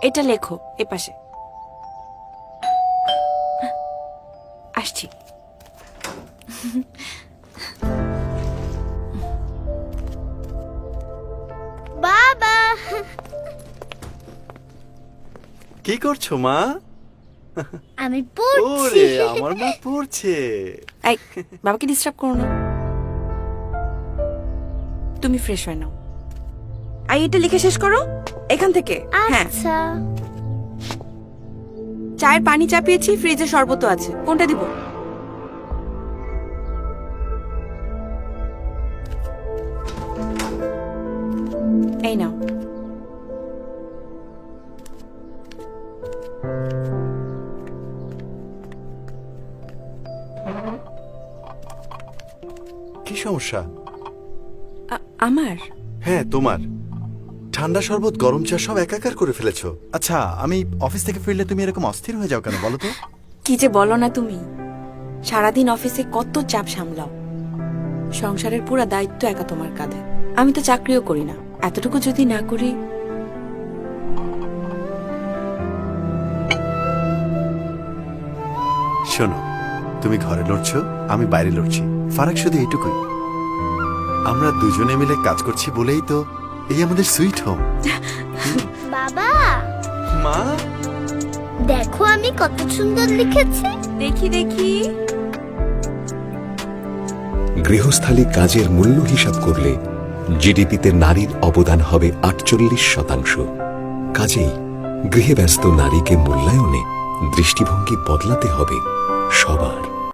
এটা লেখো এ পাশে। আসছি। বাবা, কি করছো মা? আমি পড়ছি। ওরে আমার মা পড়ছে। এই বাবাকে ডিস্টার্ব করো না, তুমি ফ্রেশ হয়ে নাও। এটা লিখে শেষ করো এখান থেকে। হ্যাঁ, আচ্ছা, চায়ের পানি চাপিয়েছি, ফ্রিজে শরবতও আছে, কোনটা দিব? এই নাও। কি সমস্যা? আমার হ্যাঁ তোমার। ঠান্ডা শরবত গরম চা সব একাকার করে ফেলেছো। আচ্ছা, আমি অফিস থেকে ফিরলে তুমি এরকম অস্থির হয়ে যাও কেন বলো তো? কি যে বলো না তুমি, সারাদিন অফিসে কত চাপ সামলাও, সংসারের পুরো দায়িত্ব একা তোমার কাঁধে। আমি তো চাকরিও করি না, এতটুকু যদি না করি। শোনো, তুমি ঘরে লড়ছো, আমি বাইরে লড়ছি, ফারাক শুধু এইটুকুই, আমরা দুজনে মিলে কাজ করছি বলেই তো এই আমাদের সুইট হোম। বাবা মা, দেখো আমি কত সুন্দর লিখেছি। দেখি দেখি। গৃহস্থালী কাজের মূল্য হিসাব করলে জিডিপিতে নারীর অবদান হবে 48%। কাজেই গৃহে ব্যস্ত নারীকে মূল্যায়নে দৃষ্টিভঙ্গি বদলাতে হবে সবার।